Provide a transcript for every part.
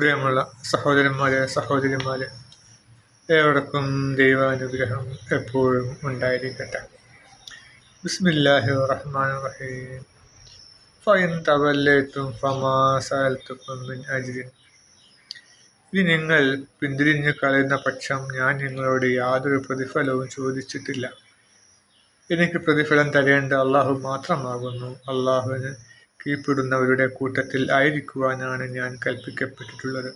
പ്രിയമുള്ള സഹോദരിമാരെ ഏവർക്കും ദൈവാനുഗ്രഹം എപ്പോഴും ഉണ്ടായിരിക്കട്ടെ. ബിസ്മില്ലാഹിർ റഹ്മാനിർ റഹീം. ഫഇൻ തവല്ലൈതും ഫമാ സഅൽതുകും മിൻ അജ്രിൻ. ഇനി നിങ്ങൾ പിന്തിരിഞ്ഞു കളയുന്ന പക്ഷം ഞാൻ നിങ്ങളോട് യാതൊരു പ്രതിഫലവും ചോദിച്ചിട്ടില്ല. എനിക്ക് പ്രതിഫലം തരേണ്ട അള്ളാഹു മാത്രമാകുന്നു. അള്ളാഹുവിന് കീഴ്പ്പെടുന്നവരുടെ കൂട്ടത്തിൽ ആയിരിക്കുവാനാണ് ഞാൻ കൽപ്പിക്കപ്പെട്ടിട്ടുള്ളത്.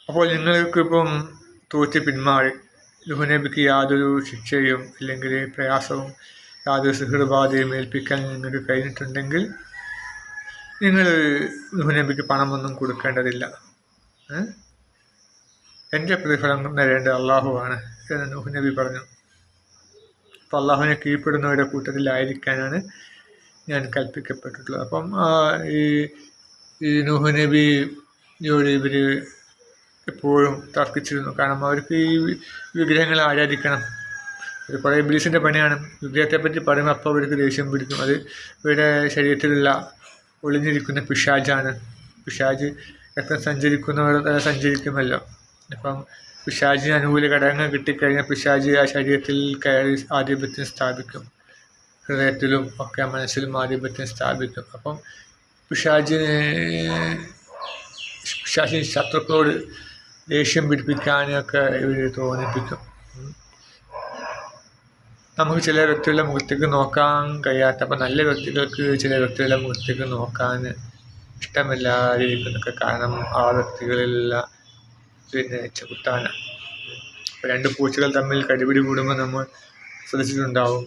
അപ്പോൾ നിങ്ങൾക്കിപ്പം തോറ്റ് പിന്മാറി നൂഹ് നബിക്ക് യാതൊരു ശിക്ഷയും അല്ലെങ്കിൽ പ്രയാസവും യാതൊരു സിഹ്റുബാധയും ഏൽപ്പിക്കാൻ നിങ്ങൾക്ക് കഴിഞ്ഞിട്ടുണ്ടെങ്കിൽ നിങ്ങൾ നൂഹ് നബിക്ക് പണമൊന്നും കൊടുക്കേണ്ടതില്ല. എൻ്റെ പ്രതിഫലം തരേണ്ട അള്ളാഹുവാണ് എന്ന് നൂഹ് നബി പറഞ്ഞു. അപ്പോൾ അള്ളാഹുവിനെ കീഴ്പ്പെടുന്നവരുടെ കൂട്ടത്തിലായിരിക്കാനാണ് ഞാൻ കൽപ്പിക്കപ്പെട്ടിട്ടുള്ളത്. അപ്പം ഈ നൂഹ് നബിയോട് ഇവർ എപ്പോഴും തർക്കിച്ചിരുന്നു. കാരണം അവർക്ക് ഈ വിഗ്രഹങ്ങളെ ആരാധിക്കണം. ഇത് കുറേ ഇബ്ലീസിൻ്റെ പണിയാണ്. വിഗ്രഹത്തെപ്പറ്റി പറയുമ്പോൾ അപ്പോൾ അവർക്ക് ദേഷ്യം പിടിക്കും. അത് ഇവരുടെ ശരീരത്തിലുള്ള ഒളിഞ്ഞിരിക്കുന്ന പിശാചാണ്. പിശാജ് രക്തം സഞ്ചരിക്കുമല്ലോ. അപ്പം പിശാചിന് അനുകൂല ഘടകങ്ങൾ കിട്ടിക്കഴിഞ്ഞാൽ പിശാജ് ആ ശരീരത്തിൽ കയറി ആധിപത്യം സ്ഥാപിക്കും. ഹൃദയത്തിലും ഒക്കെ മനസ്സിലും ആധിപത്യം സ്ഥാപിക്കും. അപ്പം പിശാചിന് ശത്രുക്കളോട് ദേഷ്യം പിടിപ്പിക്കാനൊക്കെ ഇവർ തോന്നിപ്പിക്കും. നമുക്ക് ചില വ്യക്തികളുടെ മുഖത്തേക്ക് നോക്കാൻ കഴിയാത്ത, അപ്പം നല്ല വ്യക്തികൾക്ക് ചില വ്യക്തികളുടെ മുഖത്തേക്ക് നോക്കാൻ ഇഷ്ടമില്ലാതിരിക്കുന്നൊക്കെ കാരണം ആ വ്യക്തികളിലുള്ള ചെകുത്താനാണ്. രണ്ട് പൂച്ചകൾ തമ്മിൽ കടിപിടി കൂടുമ്പോൾ നമ്മൾ ശ്രദ്ധിച്ചിട്ടുണ്ടാവും.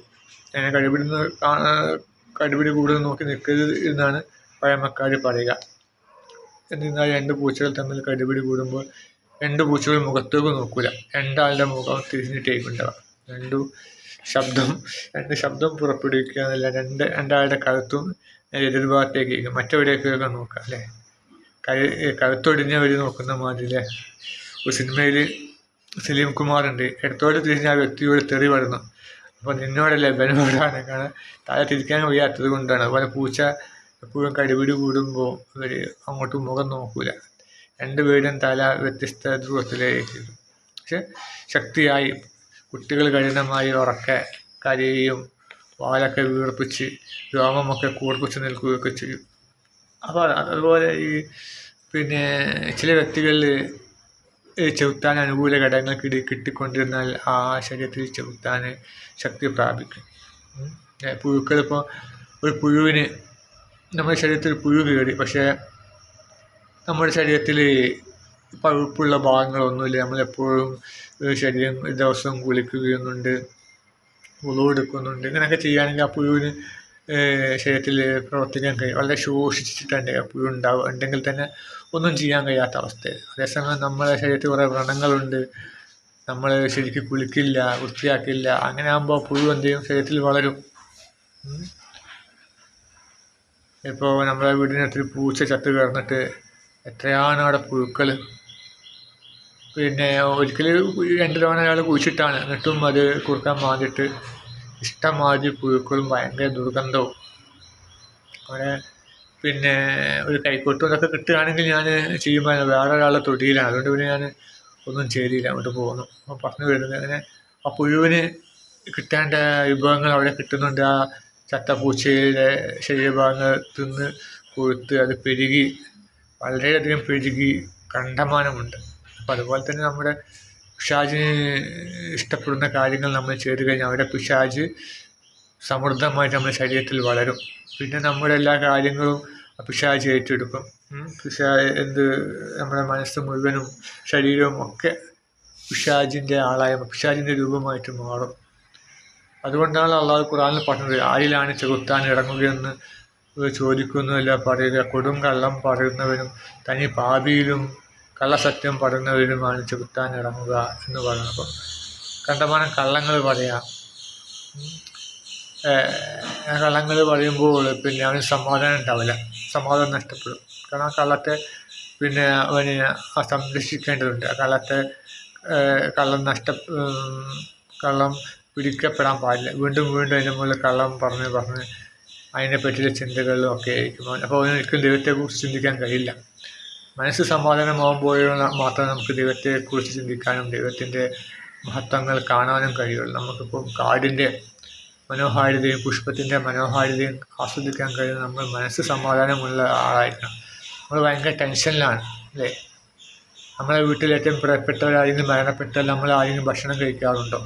അങ്ങനെ കടിപിടി കൂടുതൽ നോക്കി നിൽക്കരുത് എന്നാണ് പഴമക്കാർ പറയുക. എന്നാൽ രണ്ട് പൂച്ചകൾ തമ്മിൽ കടിപിടി കൂടുമ്പോൾ രണ്ട് പൂച്ചകൾ മുഖത്തേക്ക് നോക്കൂല, രണ്ടാളുടെ മുഖം തിരിഞ്ഞിട്ടേക്കുണ്ടാവുക. രണ്ട് ശബ്ദം പുറപ്പെടുവിക്കുക എന്നല്ല, രണ്ടാളുടെ കഴുത്തും എതിർഭാഗത്തേക്ക് മറ്റെവിടേക്കൊക്കെ നോക്കുക അല്ലേ. കഴുത്തൊടിഞ്ഞവർ നോക്കുന്ന മാതിരി. ഒരു സിനിമയിൽ സലീം കുമാറുണ്ട്, ഇടത്തോട് തിരിഞ്ഞ ആ വ്യക്തിയോട് തെറി വരുന്നു. അപ്പോൾ നിന്നോടല്ലേ ബനോടാണ്, കാരണം തല തിരിക്കാൻ വയ്യാത്തത് കൊണ്ടാണ്. അതുപോലെ പൂച്ച എപ്പോഴും കടിപിടി കൂടുമ്പോൾ അവർ അങ്ങോട്ടും മുഖം നോക്കൂല, രണ്ടുപേരും തല വ്യത്യസ്ത ധ്രുവത്തിലേക്ക്. പക്ഷെ ശക്തിയായി കുട്ടികൾ കഠിനമായി ഉറക്കെ കരയുകയും വാലൊക്കെ വീർപ്പിച്ച് രോമമൊക്കെ കൂർപ്പിച്ച് നിൽക്കുകയൊക്കെ ചെയ്യും. അപ്പോൾ അതുപോലെ ചില വ്യക്തികളിൽ ചെകുത്താൻ അനുകൂല ഘടകങ്ങൾ കിട്ടിക്കൊണ്ടിരുന്നാൽ ആ ശരീരത്തിൽ ചെകുത്താൻ ശക്തി പ്രാപിക്കും. പുഴുക്കളിപ്പോൾ ഒരു പുഴുവിന് നമ്മുടെ ശരീരത്തിൽ പുഴു കയറി, പക്ഷേ നമ്മുടെ ശരീരത്തിൽ പഴുപ്പുള്ള ഭാഗങ്ങളൊന്നുമില്ല. നമ്മളെപ്പോഴും ശരീരം ദിവസവും കുളിക്കുകയുന്നുണ്ട്, ഉളു എടുക്കുന്നുണ്ട്. ഇങ്ങനെയൊക്കെ ചെയ്യുകയാണെങ്കിൽ ആ പുഴുവിന് ശരീരത്തിൽ പ്രവർത്തിക്കാൻ കഴിയും. വളരെ ശോഷിച്ചിട്ടുണ്ട് ആ പുഴു ഉണ്ടെങ്കിൽ തന്നെ ഒന്നും ചെയ്യാൻ കഴിയാത്ത അവസ്ഥയിൽ. അതേസമയം നമ്മുടെ ശരീരത്തിൽ കുറേ വ്രണങ്ങളുണ്ട്, നമ്മൾ ശരിക്കും കുളിക്കില്ല, വൃത്തിയാക്കില്ല. അങ്ങനെ ആകുമ്പോൾ പുഴു എന്ത് ചെയ്യും, ശരീരത്തിൽ വളരും. ഇപ്പോൾ നമ്മളെ വീടിനടുത്തൊരു പൂച്ച ചത്ത് കിടന്നിട്ട് എത്രയാണ് അവിടെ പുഴുക്കൾ. ഒരിക്കൽ 2 തവണ അയാൾ കുഴിച്ചിട്ടാണ്, എന്നിട്ടും അത് കുറുക്കാൻ മാറിയിട്ട് ഇഷ്ടംമാതിരി പുഴുക്കളും ഭയങ്കര ദുർഗന്ധവും. അവിടെ ഒരു കൈക്കോട്ടും ഇതൊക്കെ കിട്ടുകയാണെങ്കിൽ ഞാൻ ചെയ്യുമ്പോൾ വേറെ ഒരാളുടെ തൊടിയിലാണ്, അതുകൊണ്ട് ഞാൻ ഒന്നും ചെയ്തില്ല, അങ്ങോട്ട് പോകുന്നു. അപ്പോൾ പറഞ്ഞു വരുന്നത് അങ്ങനെ ആ പുഴുവിന് കിട്ടേണ്ട വിഭവങ്ങൾ അവിടെ കിട്ടുന്നുണ്ട്. ആ ചത്തപ്പൂച്ചയുടെ ശരീരഭാഗങ്ങൾ തിന്ന് കൊഴുത്ത് അത് പെരുകി, വളരെയധികം പെരുകി കണ്ടമാനമുണ്ട്. അപ്പം അതുപോലെ തന്നെ നമ്മുടെ പിശാചിന് ഇഷ്ടപ്പെടുന്ന കാര്യങ്ങൾ നമ്മൾ ചെയ്തു കഴിഞ്ഞാൽ അവിടെ പിശാച് സമൃദ്ധമായിട്ട് നമ്മുടെ ശരീരത്തിൽ വളരും. പിന്നെ നമ്മുടെ എല്ലാ കാര്യങ്ങളും പിശാച് ഏറ്റെടുക്കും. നമ്മുടെ മനസ്സ് മുഴുവനും ശരീരവും ഒക്കെ പിശാചിൻ്റെ പിശാചിൻ്റെ രൂപമായിട്ട് മാറും. അതുകൊണ്ടാണ് അള്ളാഹു ഖുർആനിൽ പറഞ്ഞത്, ആരിലാണ് ചെകുത്താൻ ഇറങ്ങുകയെന്ന് ചോദിക്കുന്നുവല്ല പറയുക, കൊടും കള്ളം പറയുന്നവനും തനി പാപിയിലും കള്ളസത്യം പറയുന്നവരുമാണ് ചെകുത്താൻ ഇറങ്ങുക എന്ന് പറയുന്നത്. അപ്പം കണ്ടമാനം കള്ളങ്ങൾ പറയാം. കള്ളങ്ങൾ പറയുമ്പോൾ അവന് സമാധാനം ഉണ്ടാവില്ല, സമാധാനം നഷ്ടപ്പെടും. കാരണം ആ കള്ളത്തെ അവന് സംരക്ഷിക്കേണ്ടതുണ്ട്. ആ കള്ളത്തെ കള്ളം പിടിക്കപ്പെടാൻ പാടില്ല. വീണ്ടും അതിൻ്റെ മുകളിൽ കള്ളം പറഞ്ഞ് അതിനെ പറ്റിയുള്ള ചിന്തകളിലും ഒക്കെ ആയിരിക്കും. അപ്പോൾ അവനൊരിക്കലും ദൈവത്തെക്കുറിച്ച് ചിന്തിക്കാൻ കഴിയില്ല. മനസ്സ് സമാധാനമാകുമ്പോഴും മാത്രമേ നമുക്ക് ദൈവത്തെക്കുറിച്ച് ചിന്തിക്കാനും ദൈവത്തിൻ്റെ മഹത്വങ്ങൾ കാണാനും കഴിയുള്ളൂ. നമുക്കിപ്പം കാടിൻ്റെ മനോഹാരിതയും പുഷ്പത്തിൻ്റെ മനോഹാരിതയും ആസ്വദിക്കാൻ കഴിയുന്ന നമ്മൾ മനസ്സ് സമാധാനമുള്ള ആളായിരിക്കണം. നമ്മൾ ഭയങ്കര ടെൻഷനിലാണ് അല്ലേ? നമ്മളെ വീട്ടിൽ ഏറ്റവും പ്രിയപ്പെട്ടവരാരെങ്കിലും മരണപ്പെട്ടാൽ നമ്മൾ ആരെങ്കിലും ഭക്ഷണം കഴിക്കാറുണ്ടോ?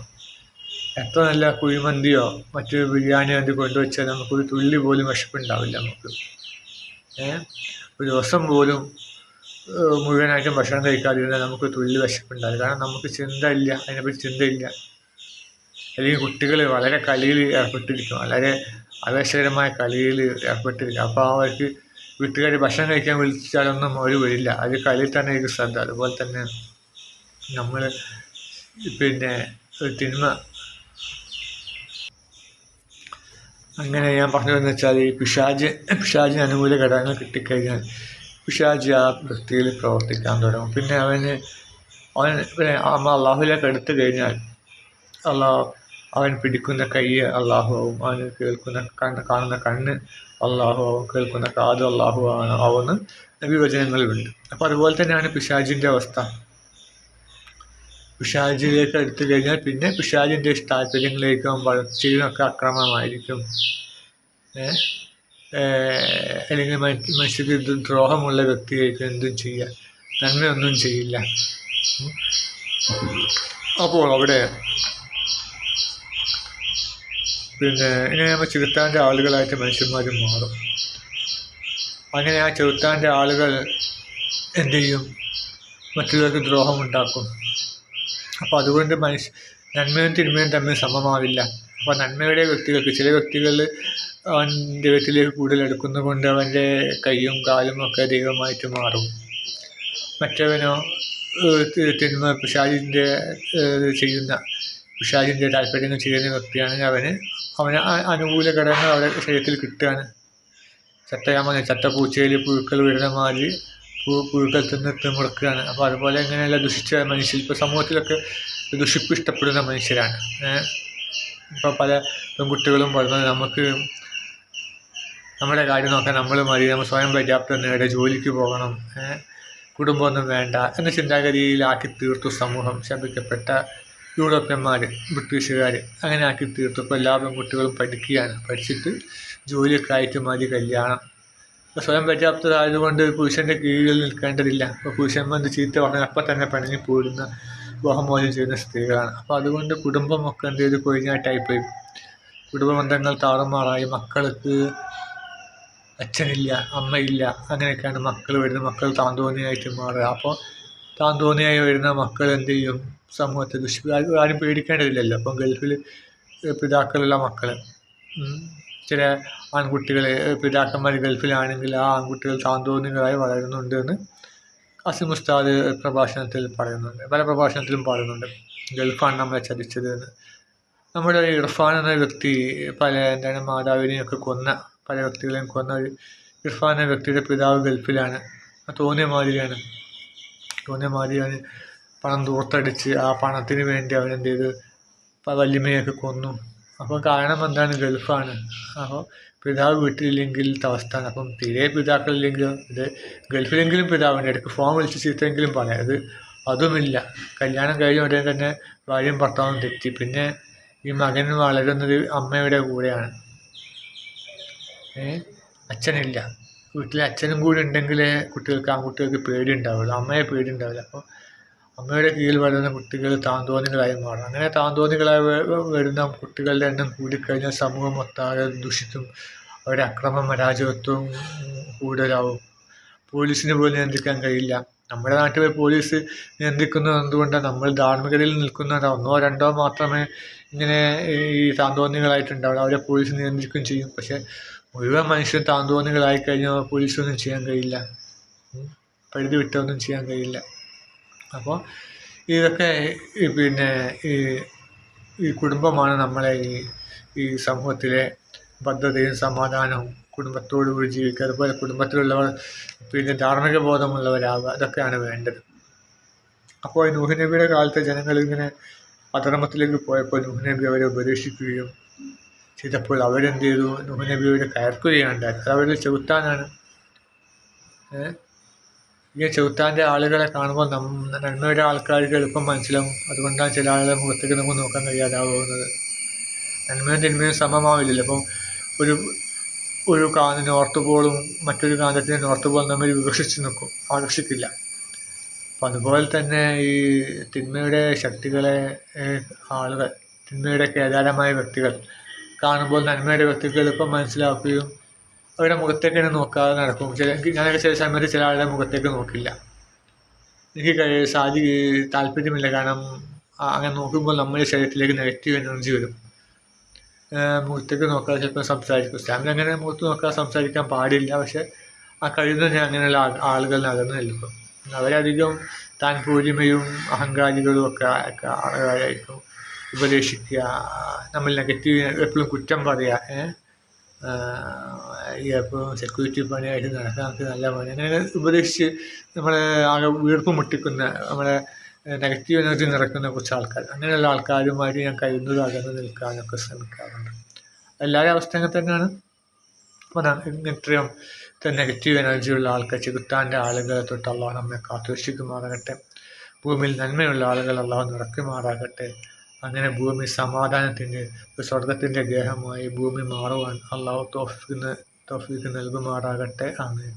എത്ര നല്ല കുഴിമന്തിയോ മറ്റു ബിരിയാണിയോ എന്ത് കൊണ്ടുവച്ചാൽ നമുക്കൊരു തുള്ളി പോലും വിശപ്പുണ്ടാവില്ല. നമുക്ക് ഒരു ദിവസം പോലും മുഴുവനായിട്ടും ഭക്ഷണം കഴിക്കാതിരുന്നാൽ നമുക്ക് തുള്ളി വിശപ്പുണ്ടാവില്ല. കാരണം നമുക്ക് ചിന്ത ഇല്ല, അതിനെപ്പറ്റി ചിന്തയില്ല. അല്ലെങ്കിൽ കുട്ടികൾ വളരെ കളിയിൽ ഏർപ്പെട്ടിരിക്കും, വളരെ ആവേശകരമായ കളിയിൽ ഏർപ്പെട്ടിരിക്കും. അപ്പോൾ അവർക്ക് വീട്ടുകാർ ഭക്ഷണം കഴിക്കാൻ വിളിച്ചാലൊന്നും അവർ വരില്ല, അത് കളിയിൽ തന്നെ ആയിരിക്കും ശ്രദ്ധ. അതുപോലെ തന്നെ നമ്മൾ പിന്നെ തിന്മ, അങ്ങനെ ഞാൻ പറഞ്ഞതെന്ന് വെച്ചാൽ ഈ പിശാചിന് അനുകൂല ഘടകങ്ങൾ കിട്ടിക്കഴിഞ്ഞാൽ പിശാചി ആ വ്യക്തിയിൽ പ്രവർത്തിക്കാൻ തുടങ്ങും. പിന്നെ അവൻ നമ്മൾ അള്ളാഹുവിലേക്ക് എടുത്തു കഴിഞ്ഞാൽ അവൻ പിടിക്കുന്ന കൈ അള്ളാഹുവാവും, അവന് കാണുന്ന കണ്ണ് അള്ളാഹുവാവും, കേൾക്കുന്ന കാത് അള്ളാഹുവാവുന്ന വിവചനങ്ങളുണ്ട്. അപ്പോൾ അതുപോലെ തന്നെയാണ് പിശാചിൻ്റെ അവസ്ഥ. പിശാചിലേക്ക് എടുത്തു കഴിഞ്ഞാൽ പിന്നെ പിശാചിൻ്റെ താല്പര്യങ്ങളിലേക്കും ചെയ്യുന്നൊക്കെ അക്രമമായിരിക്കും. അല്ലെങ്കിൽ മനുഷ്യർക്ക് ദ്രോഹമുള്ള വ്യക്തിയായിരിക്കും എന്തും ചെയ്യുക, നന്മയൊന്നും ചെയ്യില്ല. അപ്പോൾ അവിടെ പിന്നെ ഇങ്ങനെ നമ്മൾ ചെറുത്താൻ്റെ ആളുകളായിട്ട് മനുഷ്യന്മാർ മാറും. അങ്ങനെ ആ ചെറുത്താൻ്റെ ആളുകൾ എന്ത് ചെയ്യും? മറ്റുള്ളവർക്ക് ദ്രോഹമുണ്ടാക്കും. അപ്പോൾ അതുകൊണ്ട് നന്മയും തിന്മയും തമ്മിൽ സമമാവില്ല. അപ്പോൾ നന്മയുടെ വ്യക്തികൾക്ക്, ചില വ്യക്തികൾ അവൻ ദൈവത്തിലേക്ക് കൂടുതൽ എടുക്കുന്നത് കൊണ്ട് അവൻ്റെ കൈയും കാലും ഒക്കെ ദൈവമായിട്ട് മാറും. മറ്റവനോ തിന്മ പിശാചിൻ്റെ താല്പര്യങ്ങൾ ചെയ്യുന്ന വ്യക്തിയാണെങ്കിൽ അവന് അനുകൂല ഘടകങ്ങൾ അവരുടെ ശരീരത്തിൽ കിട്ടുകയാണ്. ചത്ത പൂച്ചയിൽ പുഴുക്കൾ വരുന്ന മാതിരി പുഴുക്കൾ തിന്ന് മുടക്കുകയാണ്. അപ്പോൾ അതുപോലെ ഇങ്ങനെയുള്ള ദുഷിച്ച മനുഷ്യർ ഇപ്പോൾ സമൂഹത്തിലൊക്കെ ദുഷിപ്പ് ഇഷ്ടപ്പെടുന്ന മനുഷ്യരാണ്. ഇപ്പോൾ പല പെൺകുട്ടികളും പറയുന്നത് നമുക്ക് നമ്മുടെ കാര്യം നോക്കാൻ നമ്മൾ മതി, നമ്മൾ സ്വയം പര്യാപ്തം നേടെ ജോലിക്ക് പോകണം, കുടുംബമൊന്നും വേണ്ട എന്ന ചിന്താഗതിയിലാക്കി തീർത്തു സമൂഹം. ശപിക്കപ്പെട്ട യൂറോപ്യന്മാർ, ബ്രിട്ടീഷുകാർ അങ്ങനെ ആക്കി തീർത്തു. ഇപ്പോൾ എല്ലാ പെൺകുട്ടികളും പഠിക്കുകയാണ്, പഠിച്ചിട്ട് ജോലിയൊക്കെ ആയിട്ട് മതി കല്യാണം. ഇപ്പോൾ സ്വയം പര്യാപ്തരായതുകൊണ്ട് പുരുഷൻ്റെ കീഴിൽ നിൽക്കേണ്ടതില്ല. ഇപ്പോൾ പുരുഷന്മാർ ചീത്ത പറഞ്ഞാൽ അപ്പം തന്നെ പിണങ്ങി പോരുന്ന വിവാഹമോചനം ചെയ്യുന്ന സ്ത്രീകളാണ്. അപ്പോൾ അതുകൊണ്ട് കുടുംബമൊക്കെ എന്ത് ചെയ്ത് കൊഴിഞ്ഞാട്ടായിപ്പോയി, കുടുംബ ബന്ധങ്ങൾ താറുമാറായി, മക്കൾക്ക് അച്ഛനില്ല അമ്മയില്ല, അങ്ങനെയൊക്കെയാണ് മക്കൾ വരുന്ന മക്കൾ താന്തോന്നിയായിട്ട് മാറുക. അപ്പോൾ താന്തോന്നിയായി വരുന്ന മക്കൾ എന്ത് ചെയ്യും? സമൂഹത്തെ ആരും പേടിക്കേണ്ടതില്ലല്ലോ. അപ്പം ഗൾഫിൽ പിതാക്കളുള്ള മക്കൾ, ചില ആൺകുട്ടികൾ പിതാക്കന്മാർ ഗൾഫിലാണെങ്കിൽ ആ ആൺകുട്ടികൾ താന്തോന്നികളായി വളരുന്നുണ്ട് എന്ന് ഖാസിം ഉസ്താദ് പ്രഭാഷണത്തിൽ പറയുന്നുണ്ട്, പല പ്രഭാഷണത്തിലും പറയുന്നുണ്ട്. ഗൾഫാണ് നമ്മളെ ചതിച്ചത് എന്ന്. നമ്മുടെ ഇർഫാൻ എന്ന വ്യക്തി മാതാവിനെയൊക്കെ കൊന്ന, പല വ്യക്തികളെയും കൊന്ന ഇർഫാൻ എന്ന വ്യക്തിയുടെ പിതാവ് ഗൾഫിലാണ്. തോന്നിയ മാതിരിയാണ് പണം ദൂർത്തടിച്ച് ആ പണത്തിന് വേണ്ടി അവനെന്ത് ചെയ്ത് വല്യമ്മയൊക്കെ കൊന്നു. അപ്പോൾ കാരണം എന്താണ്? ഗൾഫാണ്. അപ്പോൾ പിതാവ് വീട്ടിലില്ലെങ്കിൽ അവസ്ഥയാണ്. അപ്പം തീരെ പിതാക്കളില്ലെങ്കിലും ഇത് ഗൾഫിലെങ്കിലും പിതാവിൻ്റെ ഇടയ്ക്ക് ഫോൺ വിളിച്ച് ചീത്തെങ്കിലും പറയാം. അതുമില്ല. കല്യാണം കഴിഞ്ഞ ഉടനെ തന്നെ ഭാര്യയും ഭർത്താവും തെറ്റി. പിന്നെ ഈ മകൻ വളരുന്നത് അമ്മയുടെ കൂടെയാണ്, അച്ഛനില്ല. വീട്ടിൽ അച്ഛനും കൂടി ഉണ്ടെങ്കിലേ ആൺകുട്ടികൾക്ക് പേടി ഉണ്ടാവുള്ളൂ, അമ്മയെ പേടി ഉണ്ടാവില്ല. അപ്പോൾ അമ്മയുടെ കീഴിൽ വളരുന്ന കുട്ടികൾ താന്തോന്നികളായി മാറും. അങ്ങനെ താന്തോന്നികളായി വരുന്ന കുട്ടികളുടെ എണ്ണം കൂടിക്കഴിഞ്ഞാൽ സമൂഹം ഒട്ടാകെ ദുഷിച്ചും അവരുടെ അക്രമം അരാജകത്വവും കൂടുതലാവും. പോലീസിന് പോലും നിയന്ത്രിക്കാൻ കഴിയില്ല. നമ്മുടെ നാട്ടിൽ പോലീസ് നിയന്ത്രിക്കുന്നത് എന്തുകൊണ്ടാണ്? നമ്മൾ ധാർമ്മികതയിൽ നിൽക്കുന്നത് ഒന്നോ രണ്ടോ മാത്രമേ ഇങ്ങനെ ഈ താന്തോന്നികളായിട്ടുണ്ടാവുള്ളൂ. അവരെ പോലീസ് നിയന്ത്രിക്കുകയും ചെയ്യും. പക്ഷേ മുഴുവൻ മനുഷ്യരും താന്തോന്നികളായി കഴിഞ്ഞാൽ പോലീസൊന്നും ചെയ്യാൻ കഴിയില്ല, പരിധി വിട്ടൊന്നും ചെയ്യാൻ കഴിയില്ല. അപ്പോൾ ഇതൊക്കെ പിന്നെ ഈ കുടുംബമാണ് നമ്മളെ ഈ സമൂഹത്തിലെ ഭദ്രതയും സമാധാനവും, കുടുംബത്തോടു കൂടി ജീവിക്കുക, അതുപോലെ കുടുംബത്തിലുള്ളവർ പിന്നെ ധാർമ്മിക ബോധമുള്ളവരാകുക, ഇതൊക്കെയാണ് വേണ്ടത്. അപ്പോൾ ഈ നൂഹ് നബിയുടെ കാലത്തെ ജനങ്ങൾ ഇങ്ങനെ അധർമ്മത്തിലേക്ക് പോയപ്പോൾ നൂഹ് നബി അവരെ ഉപദേശിക്കുകയും ചെയ്തപ്പോൾ അവരെന്ത് ചെയ്തു? നൂഹ് നബിയോട് കയർക്കുകയുണ്ടായി. അത് അവരുടെ ചെറുത്താനാണ്. ഈ ചെകുത്താൻ്റെ ആളുകളെ കാണുമ്പോൾ നന്മയുടെ ആൾക്കാർക്ക് എളുപ്പം മനസ്സിലാവും. അതുകൊണ്ടാണ് ചില ആളുകളെ മുഖത്തേക്ക് നമുക്ക് നോക്കാൻ കഴിയാതാവുന്നത്. നന്മയും തിന്മയും സമമാവില്ലല്ലോ. അപ്പം ഒരു നോർത്ത് പോളും മറ്റൊരു കാന്തത്തിൻ്റെ നോർത്ത് പോളും തമ്മിൽ വികസിച്ച് നിൽക്കും, ആകർഷിക്കില്ല. അപ്പം അതുപോലെ തന്നെ ഈ തിന്മയുടെ ശക്തികളെ ആളുകൾ, തിന്മയുടെ കേദാരമായ വ്യക്തികൾ കാണുമ്പോൾ നന്മയുടെ വ്യക്തികൾ എളുപ്പം മനസ്സിലാക്കുകയും അവരുടെ മുഖത്തേക്ക് തന്നെ നോക്കാതെ നടക്കും. ഞാനൊക്കെ ചില സമയത്ത് ചില ആളുടെ മുഖത്തേക്ക് നോക്കില്ല, എനിക്ക് താല്പര്യമില്ല. കാരണം അങ്ങനെ നോക്കുമ്പോൾ നമ്മുടെ ശരീരത്തിലേക്ക് നെഗറ്റീവ് എനർജി വരും. മുഖത്തേക്ക് നോക്കാതെ ചിലപ്പോൾ സംസാരിക്കും. ഇസ്ലാമിൽ അങ്ങനെ മുഖത്ത് നോക്കാതെ സംസാരിക്കാൻ പാടില്ല. പക്ഷെ ആ കഴിയുന്നത് ഞാൻ അങ്ങനെയുള്ള ആളുകൾ അകന്ന് നിൽക്കും. അവരധികം താൻ പൂരിമയും അഹങ്കാരികളും ഒക്കെ ആളുകളായിരിക്കും. ഉപദേശിക്കുക, നമ്മൾ നെഗറ്റീവ് എപ്പോഴും കുറ്റം പറയുക, എപ്പോഴും സെക്യൂരിറ്റി പണിയായിട്ട് നടക്കാൻ നമുക്ക് നല്ല പണി, അങ്ങനെ ഉപദേശിച്ച് നമ്മളെ ആകെ വീർപ്പ് മുട്ടിക്കുന്ന, നമ്മളെ നെഗറ്റീവ് എനർജി നിറയ്ക്കുന്ന കുറച്ച് ആൾക്കാർ, അങ്ങനെയുള്ള ആൾക്കാരുമായിട്ട് ഞാൻ കഴിയുന്നത് അകന്ന് നിൽക്കാനൊക്കെ ശ്രമിക്കാറുണ്ട്. എല്ലാവരും അവസ്ഥ അങ്ങനെ തന്നെയാണ്. ഇത്രയും നെഗറ്റീവ് എനർജിയുള്ള ആൾക്കാർ, ചെകുത്താൻ്റെ ആളുകളെ തൊട്ട് അള്ളാഹു നമ്മെ കാത്തുരക്ഷിക്കുമാറാകട്ടെ. ഭൂമിയിൽ നന്മയുള്ള ആളുകൾ അള്ളാഹു നിറയ്ക്കുമാറാകട്ടെ. അങ്ങനെ ഭൂമി സമാധാനത്തിൻ്റെ, സ്വർഗത്തിൻ്റെ ഗേഹമായി ഭൂമി മാറുവാൻ അള്ളാഹു തൗഫീഖ് നൽകുമാറാകട്ടെ. ആമീൻ.